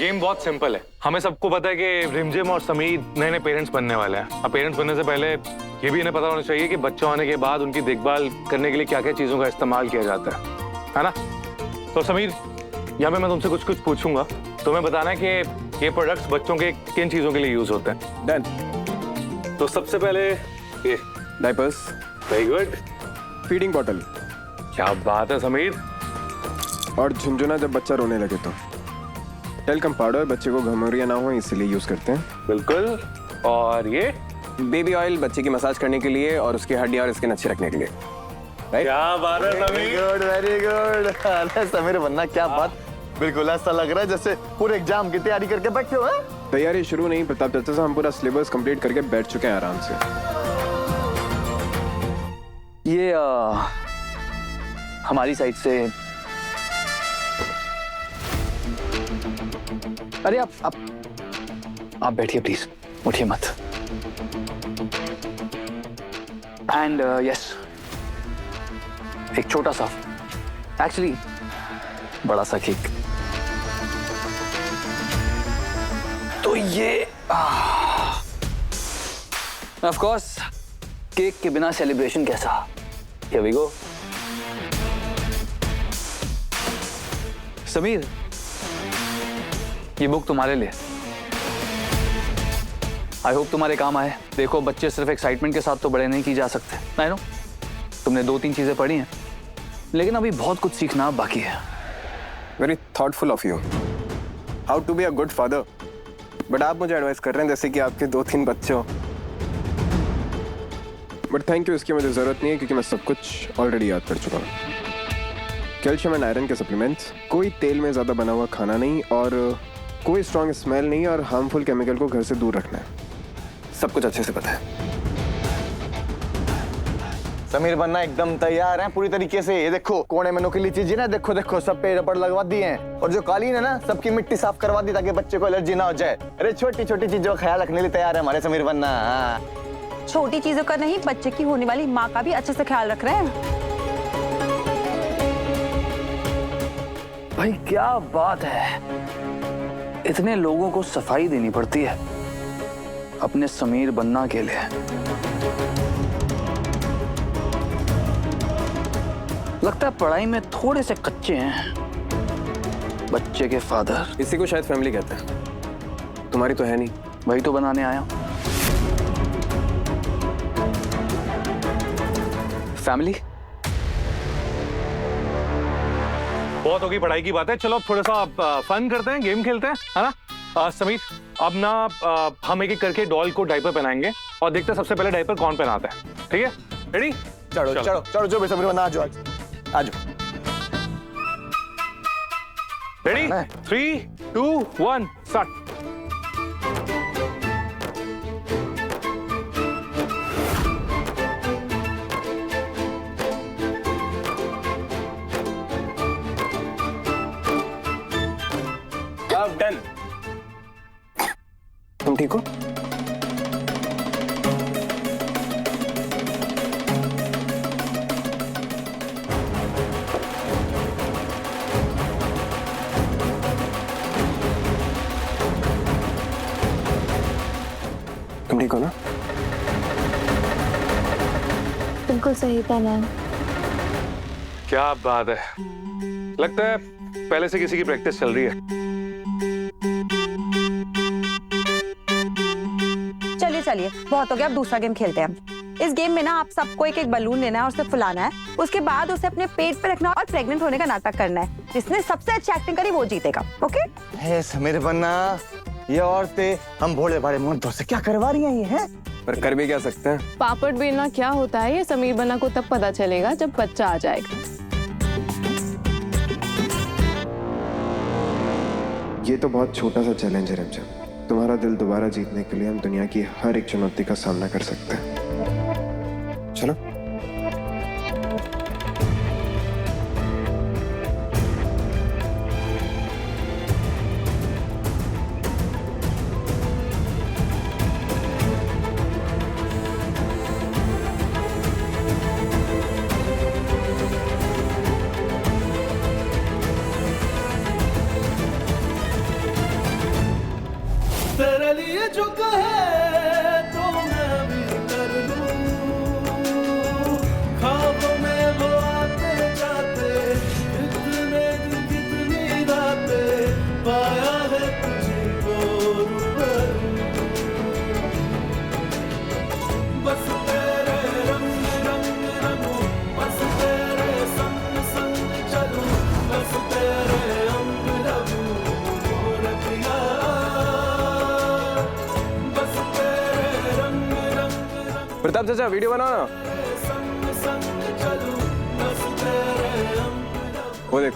Game बहुत simple है। हमें सबको पता है कि रिमझिम और समीर नए नए पेरेंट्स बनने वाले हैं। अब पेरेंट्स बनने से पहले ये भी इन्हें पता होना चाहिए कि बच्चा होने के बाद उनकी देखभाल करने के लिए क्या क्या चीजों का इस्तेमाल किया जाता है ना? तो समीर, यहाँ पे मैं तुमसे कुछ कुछ पूछूंगा, तुम्हें बताना है कि ये प्रोडक्ट्स बच्चों के किन चीजों के लिए यूज होते हैं। डन। तो सबसे पहले ये diapers. Very good. Feeding bottle. क्या बात है समीर। और झुंझुना जब बच्चा रोने लगे तो टेल्कम पाउडर, बच्चे को घमौरिया ना हो इसलिए यूज करते हैं। बिल्कुल। और ये बेबी ऑयल, बच्चे की मसाज करने के लिए और उसकी हड्डियां और स्किन अच्छी रखने के लिए। क्या बात है समीर। Good, very good. अरे समीर वन्ना, क्या बात, बिल्कुल ऐसा लग रहा है जैसे पूरे एग्जाम की तैयारी करके बैठे हो। हैं? तैयारी शुरू नहीं प्रताप चाचा से, हम पूरा सिलेबस कंप्लीट करके बैठ चुके हैं आराम से। ये हमारी साइड से। अरे आप बैठिए प्लीज, उठिए मत। एंड यस, एक छोटा सा, एक्चुअली बड़ा सा केक। तो ये ऑफ कोर्स केक के बिना सेलिब्रेशन कैसा। Here we go. समीर, ये बुक तुम्हारे लिए। आई होप तुम्हारे काम आए। देखो, बच्चे सिर्फ एक्साइटमेंट के साथ तो बड़े नहीं की जा सकते। आई नो तुमने 2-3 चीजें पढ़ी हैं, लेकिन अभी बहुत कुछ सीखना बाकी है। Very thoughtful of you. How to be a good father. But आप मुझे एडवाइस कर रहे हैं जैसे कि आपके 2-3 बच्चे हो। बट थैंक यू, इसकी मुझे जरूरत नहीं है क्योंकि मैं सब कुछ ऑलरेडी याद कर चुका हूँ। कैल्शियम एंड आयरन के सप्लीमेंट्स, कोई तेल में ज्यादा बना हुआ खाना नहीं, और कोई स्ट्रॉन्ग स्मेल नहीं, और हार्मफुल केमिकल को घर से दूर रखना है। सब कुछ अच्छे से पता है। समीर वन्ना एकदम तैयार हैं पूरी तरीके से। ये देखो कोने में नुकीली चीजें ना, देखो देखो सब पे रबड़ लगवा दिए हैं, और जो कालीन है ना सबकी मिट्टी साफ करवा दी ताकि बच्चे को एलर्जी ना हो जाए। अरे छोटी छोटी चीजों का ख्याल रखने के लिए तैयार है हमारे समीर वन्ना। छोटी चीजों का नहीं, बच्चे की होने वाली माँ का भी अच्छे से ख्याल रख रहे हैं। भाई क्या बात है, इतने लोगों को सफाई देनी पड़ती है अपने समीर बन्ना के लिए। लगता है पढ़ाई में थोड़े से कच्चे हैं बच्चे के फादर। इसी को शायद फैमिली कहते हैं। तुम्हारी तो है नहीं। वही तो बनाने आया हूं। फैमिली। बहुत होगी पढ़ाई की बात है, चलो थोड़ा सा फन करते हैं, गेम खेलते हैं, है ना? समीर, अब ना हम एक एक करके डॉल को डायपर पहनाएंगे और देखते हैं सबसे पहले डायपर कौन पहनाता है। ठीक है, रेडी? चलो चलो चलो, जो भी समीर वन्ना, आज आज रेडी? 3, 2, 1 स्टार्ट। डन। तुम ठीक हो? तुम ठीक हो ना? बिल्कुल सही पहना है। क्या बात है, लगता है पहले से किसी की प्रैक्टिस चल रही है। चलिए चलिए, बहुत हो गया, अब दूसरा गेम खेलते हैं हम। इस गेम में ना आप सबको एक एक बलून लेना है और उसे फुलाना है। उसके बाद उसे अपने पेट पे रखना और प्रेग्नेंट होने का नाटक करना है। जिसने सबसे अच्छी एक्टिंग करी वो जीतेगा। ओके? हे समीर वन्ना, ये औरतें हम भोले भाले मर्दों से क्या करवा रही हैं ये हैं? पर कर भी क्या सकते हैं। पापड़ बेलना क्या होता है ये समीर बन्ना को तब पता चलेगा जब बच्चा आ जाएगा। ये तो बहुत छोटा सा चैलेंज है रिमझिम। तुम्हारा दिल दोबारा जीतने के लिए हम दुनिया की हर एक चुनौती का सामना कर सकते हैं। चलो। जो कहे तो मैं भी कर लूं। ख्वाबों में वो आते जाते, कितने दिन कितनी रातें, पाया है तुझको रूबरू। बस तेरे रंग रंग रंगूं, बस तेरे संग संग चलूं, बस तेरे अंग लगूं रतिया। बस तेरे रंग रंग रंग प्रताप चाचा वीडियो बनाओ ना। संग संग चलूं, बस तेरे अंग लगूं। वो देख,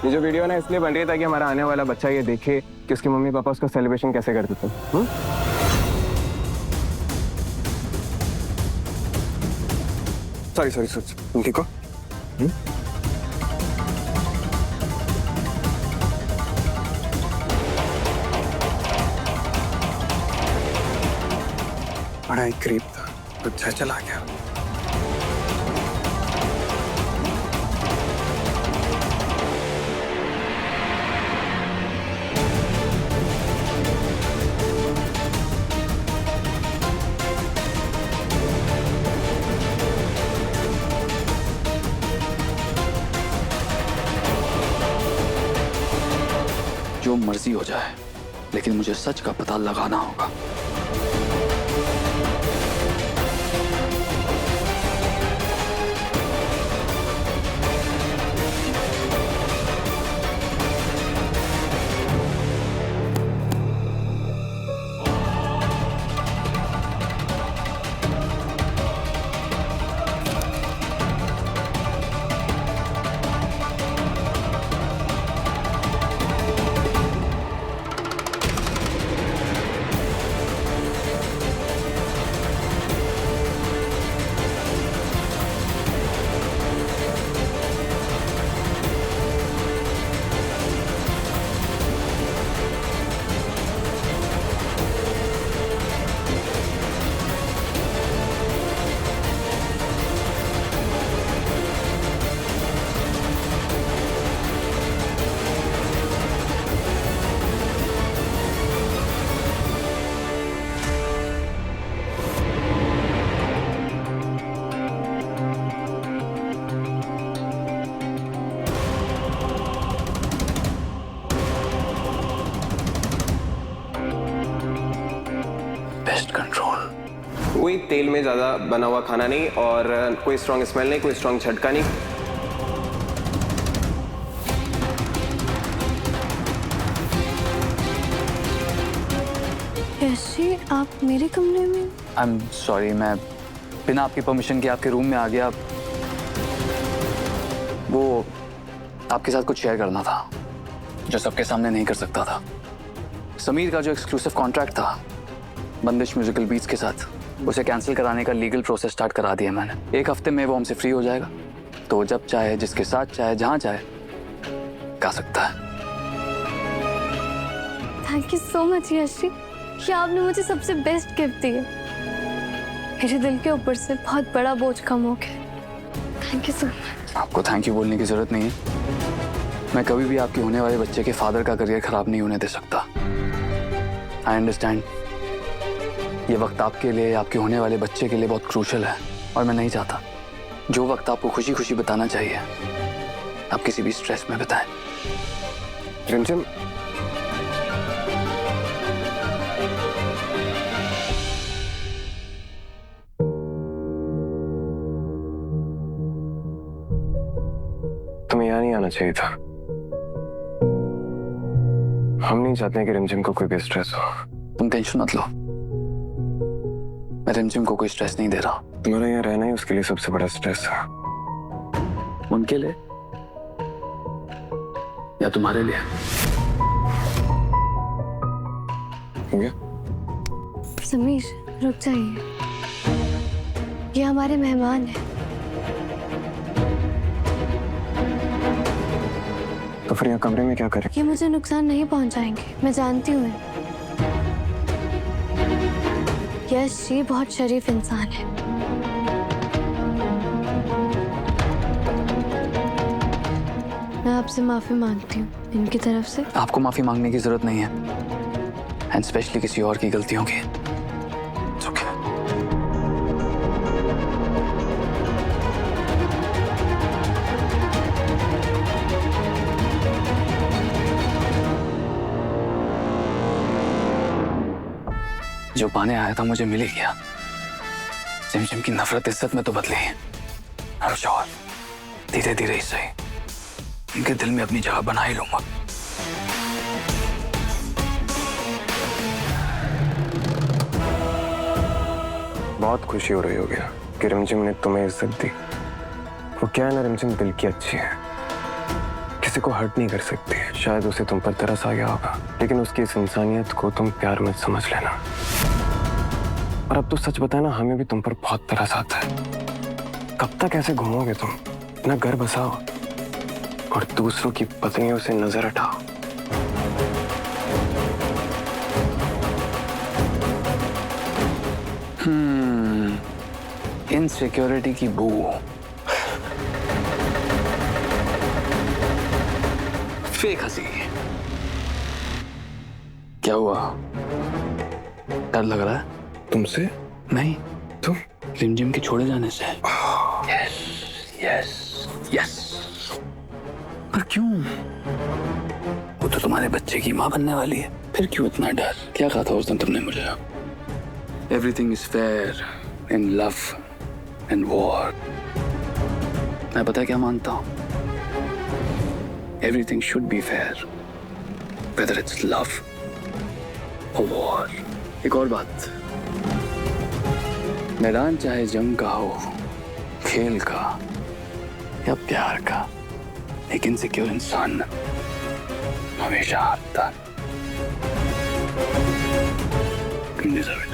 ये जो वीडियो ना इसलिए बन रही है ताकि हमारा आने वाला बच्चा ये देखे कि उसके मम्मी पापा उसका सेलिब्रेशन कैसे करते थे। सॉरी सॉरी सॉरी, तुम ठीक हो? बड़ा ही क्रीप था, बच्चा चला गया। जो मर्जी हो जाए, लेकिन मुझे सच का पता लगाना होगा। Best control. कोई तेल में ज़्यादा बना हुआ खाना नहीं और कोई स्ट्रॉन्ग स्मेल नहीं, कोई स्ट्रॉन्ग झटका नहीं। यशी, आप मेरे कमरे में? आई एम सॉरी, मैं बिना आपकी परमिशन के आपके रूम में आ गया। वो आपके साथ कुछ शेयर करना था जो सबके सामने नहीं कर सकता था। समीर का जो एक्सक्लूसिव कॉन्ट्रैक्ट था बंदिश म्यूजिकल बीट्स के साथ, उसे कैंसिल कराने का लीगल प्रोसेस स्टार्ट करा दिया मैंने। 1 हफ्ते में वो हमसे फ्री हो जाएगा, तो जब चाहे, जिसके साथ चाहे, जहां चाहे गा सकता है। Thank you so much Yeshi, कि आपने मुझे सबसे बेस्ट गिफ्ट दी है। मेरे दिल के ऊपर से बहुत बड़ा बोझ कम हो गया। Thank you so much. आपको थैंक यू बोलने की जरूरत नहीं है। मैं कभी भी आपके होने वाले बच्चे के फादर का करियर खराब नहीं होने दे सकता। आई अंडरस्टैंड, ये वक्त आपके लिए, आपके होने वाले बच्चे के लिए बहुत क्रूशल है, और मैं नहीं चाहता जो वक्त आपको खुशी खुशी बताना चाहिए आप किसी भी स्ट्रेस में बताएं। रिमझिम, तुम्हें यहाँ नहीं आना चाहिए था। हम नहीं चाहते कि रिमझिम को कोई भी स्ट्रेस हो। तुम टेंशन मत लो, मैं रिमझिम को कोई स्ट्रेस नहीं दे रहा। तुम्हारा यहाँ रहना ही उसके लिए सबसे बड़ा स्ट्रेस है। उनके लिए या तुम्हारे लिए? हो गया? समीर, रुक जाइए, ये हमारे मेहमान हैं। तो फिर यहाँ कमरे में क्या करें? ये मुझे नुकसान नहीं पहुंचाएंगे, मैं जानती हूँ। यश जी बहुत शरीफ इंसान है। मैं आपसे माफी मांगती हूँ, इनकी तरफ से। आपको माफी मांगने की जरूरत नहीं है। एंड स्पेशली किसी और की गलतियों की। It's okay. जो पाने आया था मुझे मिल ही गया। जिम की नफरत इज्जत में तो बदली है। I'm sure धीरे धीरे ही सही इनके दिल में अपनी जगह बना ही लूंगा। बहुत खुशी हो रही होगी ना कि रिमझिम ने तुम्हें इज्जत दी। वो क्या है ना, रिमझिम दिल की अच्छी है, किसी को हर्ट नहीं कर सकती। शायद उसे तुम पर तरस आ गया होगा, लेकिन उसकी इस इंसानियत को तुम प्यार में समझ लेना। और अब तो सच बताए ना, हमें भी तुम पर बहुत तरस आता है। कब तक ऐसे घूमोगे तुम? अपना घर बसाओ और दूसरों की पत्नियों से नजर हटाओ। इनसिक्योरिटी की बू। फेक हंसी। क्या हुआ? डर लग रहा है तुमसे? नहीं, तुम रिमझिम के छोड़े जाने से। Yes yes yes. पर क्यों? वो तो तुम्हारे बच्चे की माँ बनने वाली है, फिर क्यों इतना डर? क्या कहा था उस दिन तुमने मुझे? Everything is fair in love and war. मैं पता क्या मानता हूँ? Everything should be fair, whether it's love और वॉर। एक और बात, मैदान चाहे जंग का हो, खेल का या प्यार का, लेकिन सिक्योर इंसान हमेशा हारता है। You deserve it.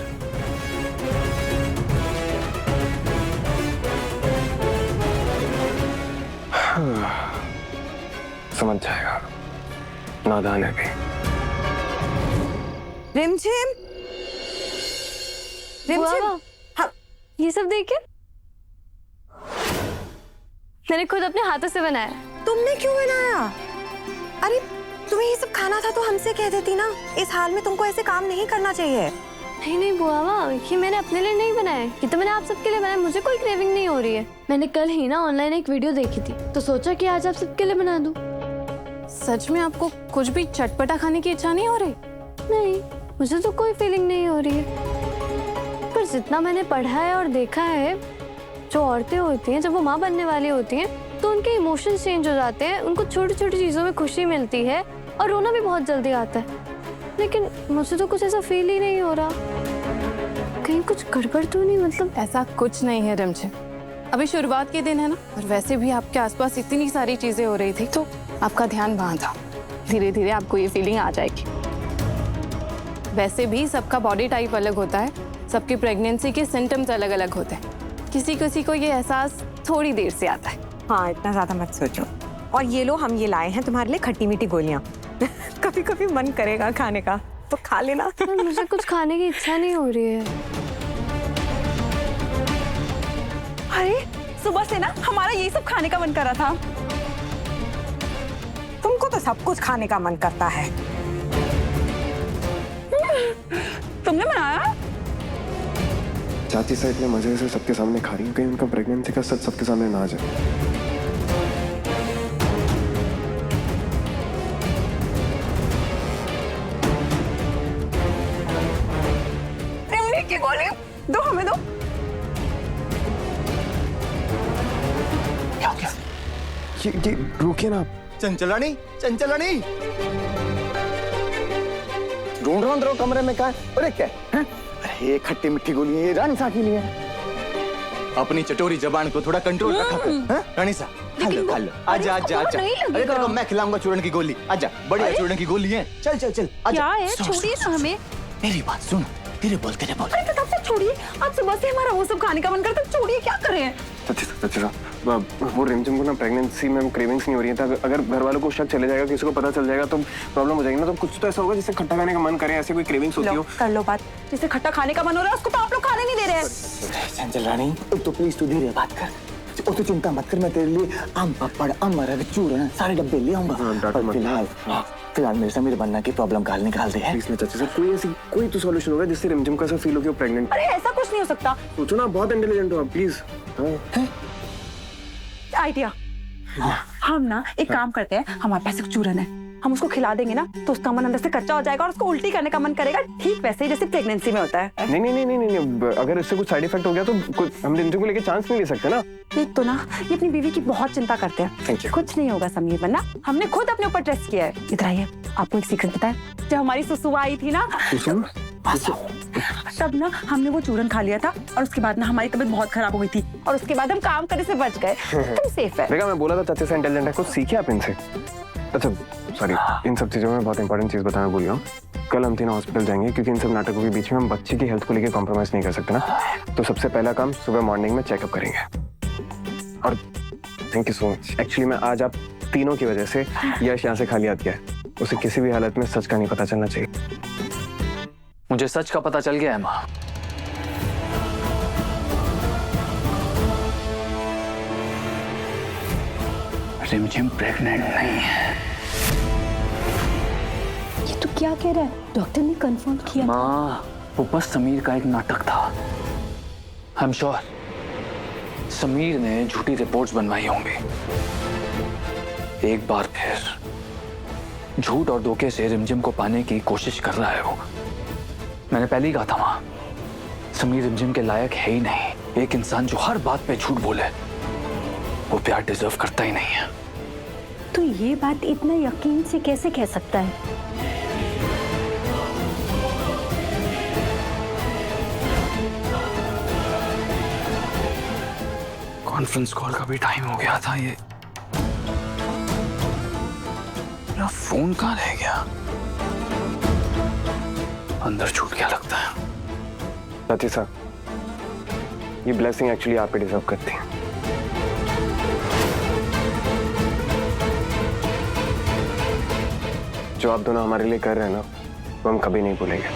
समझ जाएगा, नादान है भी। रिमझिम, रिमझिम, हाँ, ये सब देखिए, मैंने खुद अपने हाथों से बनाया। तुमने क्यों बनाया? अरे तुम्हें ये सब खाना था तो हमसे कह देती ना। इस हाल में तुमको ऐसे काम नहीं करना चाहिए। नहीं नहीं बुआ, ये मैंने अपने लिए नहीं बनाया, ये तो मैंने आप सबके लिए बनाया। मुझे कोई क्रेविंग नहीं हो रही है। मैंने कल ही ना ऑनलाइन एक वीडियो देखी थी, तो सोचा कि आज आप सबके लिए बना दूं। सच में आपको कुछ भी चटपटा खाने की इच्छा नहीं हो रही? नहीं, मुझे तो कोई फीलिंग नहीं हो रही है। पर जितना मैंने पढ़ा है और देखा है, जो औरतें होती हैं जब वो माँ बनने वाली होती हैं तो उनके इमोशंस चेंज हो जाते हैं, उनको छोटी छोटी चीज़ों में खुशी मिलती है और रोना भी बहुत जल्दी आता है। लेकिन मुझे तो कुछ ऐसा फील ही नहीं हो रहा। कहीं कुछ गड़बड़ तो नहीं? मतलब ऐसा कुछ नहीं है रिमझिम, अभी शुरुआत के दिन है ना, और वैसे भी आपके आसपास इतनी सारी चीजें हो रही थी तो आपका ध्यान वहाँ था। धीरे धीरे आपको ये फीलिंग आ जाएगी। वैसे भी सबका बॉडी टाइप अलग होता है, सबकी प्रेगनेंसी के सिम्टम्स अलग अलग होते हैं। किसी किसी को ये एहसास थोड़ी देर से आता है। हाँ, इतना ज्यादा मत सोचो। और ये लो, हम ये लाए हैं तुम्हारे लिए खट्टी मीठी गोलियां। कभी कभी मन करेगा खाने का तो खा लेना। मुझे कुछ खाने की इच्छा नहीं हो रही है। अरे सुबह से ना हमारा ये सब खाने का मन कर रहा था। तुमको तो सब कुछ खाने का मन करता है। तुमने बनाया? चाची सा इतने मजे से सबके सामने खा रही है, कहीं उनका प्रेगनेंसी का सच सबके सामने ना आ जाए। की गोली दो, हमें दो। क्या? ये रुकिए ना। चंचलानी, चंचलानी, ढूंढ रहा हूं अंदर कमरे में। क्या है? अरे क्या है? अरे ये खट्टी मिट्टी गोली है, ये रानी सा के लिए। अपनी चटोरी जबान को थोड़ा कंट्रोल रखा कर। रानी सा, खा लो खा लो। आजा आजा आजा। अरे तेरे को मैं खिलाऊंगा चूरन की गोली। आजा, बढ़िया चूरन की गोली है। चल चल चल। क्या है? छोड़िए ना हमें। मेरी बात सुन। तेरे बोल। अरे तब से छोड़िए, आज सुबह से हमारा वो सब खाने का मन करता है। छोड़िए, क्या करें? अच्छा, वो रिमझिम को ना प्रेगनेंसी में क्रेविंग्स नहीं हो रही है। अगर घर वालों को शक चले जाएगा, किसी को पता चल जाएगा तो प्रॉब्लम हो जाएगी ना। तो कुछ तो ऐसा होगा जिससे खट्टा खाने का मन करे, ऐसे कोई क्रेविंग्स होती हो। कर लो बात। जिसे खट्टा खाने का मन हो रहा है उसको तो आप लोग खाने नहीं दे रहे हैं। चंचल रानी, तो प्लीज तू धीरे बात कर। तो चिंता मत कर, मैं तेरे लिए आम पापड़, अमरक, चूरन सारे डब्बे ले आऊंगा। फिलहाल फिलहाल मेरे समीर बनना की प्रॉब्लम का हल निकाल दे। प्लीज ना चाचा सर, कोई तो सॉल्यूशन होगा जिससे रिमझिम को ऐसा फील हो कि वो प्रेग्नेंट। अरे ऐसा कुछ नहीं हो सकता। सोचो ना, बहुत इंटेलिजेंट हो आप, प्लीज। हाँ आइडिया। हम ना एक काम करते हैं, हमारे पास एक चूरन है, हम उसको खिला देंगे ना तो उसका मन अंदर से कच्चा हो जाएगा और उसको उल्टी करने का मन करेगा, ठीक वैसे ही जैसे प्रेगनेंसी में होता है। नहीं, अगर इससे कुछ साइड इफेक्ट हो गया तो हम रिमझिम को लेके चांस नहीं ले सकते ना। एक तो ना ये अपनी बीवी की बहुत चिंता करते हैं। Thank you. कुछ नहीं होगा समीर वरना हमने खुद अपने ऊपर ट्रस्ट किया है। इधर आइए, आपको एक सीक्रेट पता है? जब हमारी सुसु आई थी ना तब ना हमने वो चूरन खा लिया था और उसके बाद ना हमारी तबीयत बहुत खराब हो गई थी और उसके बाद हम काम करने से बच गए। तुम सेफ है। देखा, मैं बोला था चाचा से इंटेलिजेंट है, कुछ सीखे आप इनसे। अच्छा सॉरी, इन सब चीजों में बहुत इंपॉर्टेंट चीज बताना भूल गया। कल हम तीनों हॉस्पिटल जाएंगे क्योंकि इन सब नाटकों के बीच में हम बच्चे की हेल्थ को लेकर कॉम्प्रोमाइज नहीं कर सकते ना। तो सबसे पहला काम सुबह मॉर्निंग में चेकअप करेंगे। और thank you so much. Actually मैं आज आप तीनों की वजह से यश यहाँ से खाली आ गया है। उसे किसी भी हालत में सच का नहीं पता चलना चाहिए। मुझे सच का पता चल गया है माँ। रिमझिम प्रेग्नेंट नहीं है। ये तो क्या कह रहा है? डॉक्टर ने कंफर्म किया। माँ, वो बस समीर का एक नाटक था। आई एम श्योर समीर ने झूठी रिपोर्ट्स बनवाई होंगी। एक बार फिर झूठ और धोखे से रिमझिम को पाने की कोशिश कर रहा है वो। मैंने पहले ही कहा था माँ, समीर रिमझिम के लायक है ही नहीं। एक इंसान जो हर बात पे झूठ बोले वो प्यार डिजर्व करता ही नहीं है। तो ये बात इतना यकीन से कैसे कह सकता है? कॉन्फ्रेंस कॉल का भी टाइम हो गया था। ये मेरा फोन कहाँ रह गया? अंदर छूट गया लगता है। चाची साहब, ये ब्लेसिंग एक्चुअली आप ही डिजर्व करती हैं। जो आप दोनों हमारे लिए कर रहे हैं ना, वो हम कभी नहीं भूलेंगे।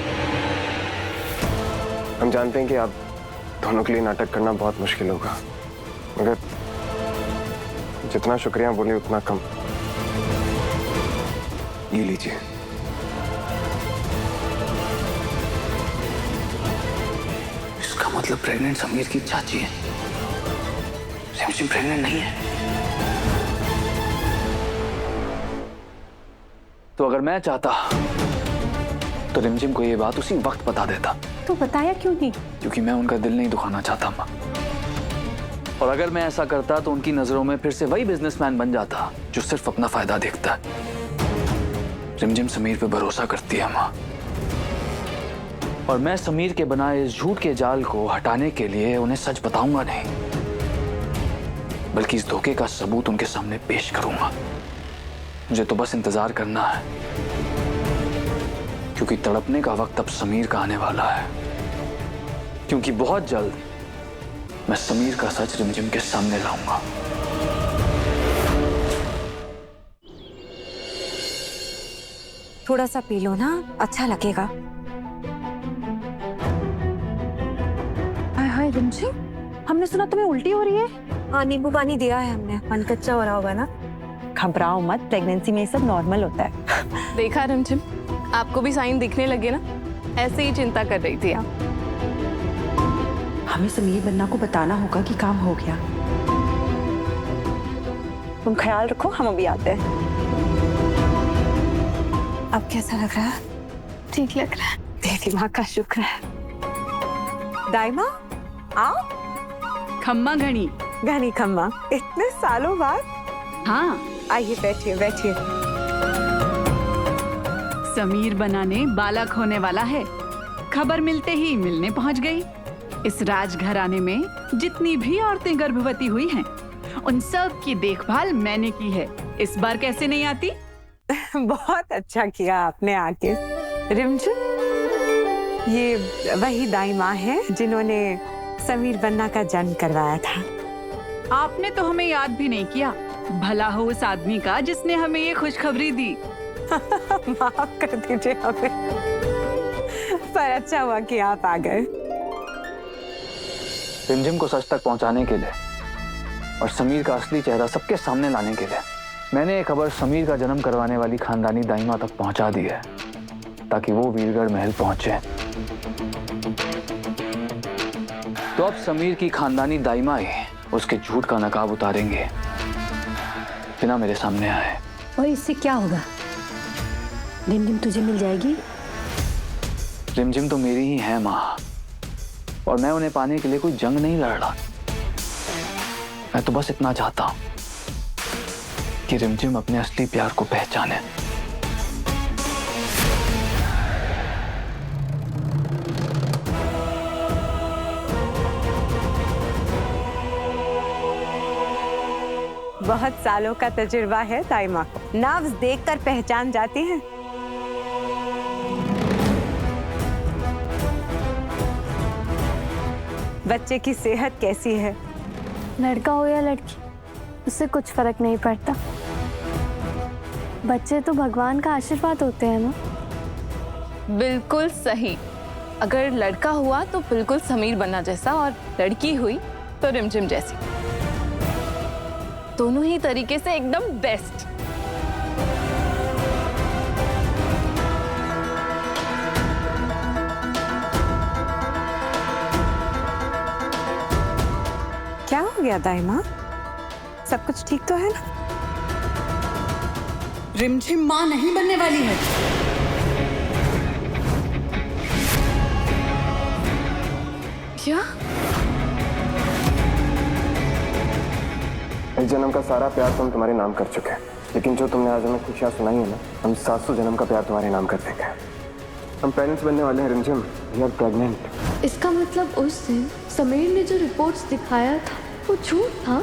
हम जानते हैं कि आप दोनों के लिए नाटक करना बहुत मुश्किल होगा, मगर जितना शुक्रिया बोले उतना कम। ये लीजिए। इसका मतलब प्रेग्नेंट समीर की चाची है। रिमझिम प्रेग्नेंट नहीं है। तो अगर मैं चाहता तो रिमझिम को ये बात उसी वक्त बता देता। तो बताया क्यों नहीं? क्योंकि मैं उनका दिल नहीं दुखाना चाहता माँ। और अगर मैं ऐसा करता तो उनकी नजरों में फिर से वही बिजनेसमैन बन जाता जो सिर्फ अपना फायदा देखता है। रिमझिम समीर पे भरोसा करती है माँ, और मैं समीर के बनाए इस झूठ के जाल को हटाने के लिए उन्हें सच बताऊंगा नहीं, बल्कि इस धोखे का सबूत उनके सामने पेश करूंगा। मुझे तो बस इंतजार करना है, क्योंकि तड़पने का वक्त अब समीर का आने वाला है। क्योंकि बहुत जल्द मैं समीर का सच रिमझिम के सामने लाऊंगा। थोड़ा सा पी लो ना, अच्छा लगेगा। हाय हाय रिमझिम, हमने सुना तुम्हें उल्टी हो रही है। हाँ, नींबू पानी दिया है हमने, मन कच्चा हो रहा होगा ना। घबराओ मत, प्रेगनेंसी में ये सब नॉर्मल होता है। देखा रिमझिम, आपको भी साइन दिखने लगे ना। ऐसे ही चिंता कर रही थी आप। हमें समीर बन्ना को बताना होगा कि काम हो गया। तुम ख्याल रखो, हम अभी आते हैं। अब कैसा लग रहा है? ठीक लग रहा है। देवी माँ का शुक्र है। दाइमा आओ। खम्मा घनी। घनी खम्मा, इतने सालों बाद। हाँ, आइए बैठिए बैठिए। समीर बनाने बालक होने वाला है। खबर मिलते ही मिलने पहुंच गई। इस राजघराने में जितनी भी औरतें गर्भवती हुई हैं, उन सब की देखभाल मैंने की है। इस बार कैसे नहीं आती? बहुत अच्छा किया आपने आके। रिमझिम, ये वही दाई माँ है जिन्होंने समीर बन्ना का जन्म करवाया था। आपने तो हमें याद भी नहीं किया। भला हो उस आदमी का जिसने हमें ये खुशखबरी दी। माफ कर दीजिए हमें, पर अच्छा हुआ कि आप आ गए। रिमझिम को सच तक पहुंचाने के लिए और समीर का असली चेहरा सबके सामने लाने के लिए मैंने ये खबर समीर का जन्म करवाने वाली खानदानी दाइमा तक पहुंचा दी है ताकि वो वीरगढ़ महल पहुंचे। तो अब समीर की खानदानी दाइमा ही उसके झूठ का नकाब उतारेंगे बिना मेरे सामने आए। और इससे क्या होगा? रिमझिम तुझे मिल जाएगी। रिमझिम तो मेरी ही है माँ, और मैं उन्हें पाने के लिए कोई जंग नहीं लड़ रहा। मैं तो बस इतना चाहता हूं कि रिमझिम अपने असली प्यार को पहचाने। बहुत सालों का तजुर्बा है दाइमा को, नर्व्स देखकर पहचान जाती हैं। बच्चे की सेहत कैसी है? लड़का हो या लड़की, उससे कुछ फर्क नहीं पड़ता। बच्चे तो भगवान का आशीर्वाद होते हैं ना। बिल्कुल सही। अगर लड़का हुआ तो बिल्कुल समीर बन्ना जैसा, और लड़की हुई तो रिमझिम जैसी। दोनों ही तरीके से एकदम बेस्ट। क्या हो गया दाइमा? सब कुछ ठीक तो है ना? रिमझिम माँ नहीं बनने वाली है। क्या? इस जन्म का सारा प्यार तो हम तुम्हारे नाम कर चुके हैं, लेकिन जो तुमने आज हमें खुशियाँ सुनाई है ना, हम 700 जन्म का प्यार तुम्हारे नाम कर देंगे। हम पेरेंट्स बनने वाले हैं रिमझिम। We are pregnant. इसका मतलब उस दिन समीर ने जो रिपोर्ट्स दिखाया था वो झूठ था।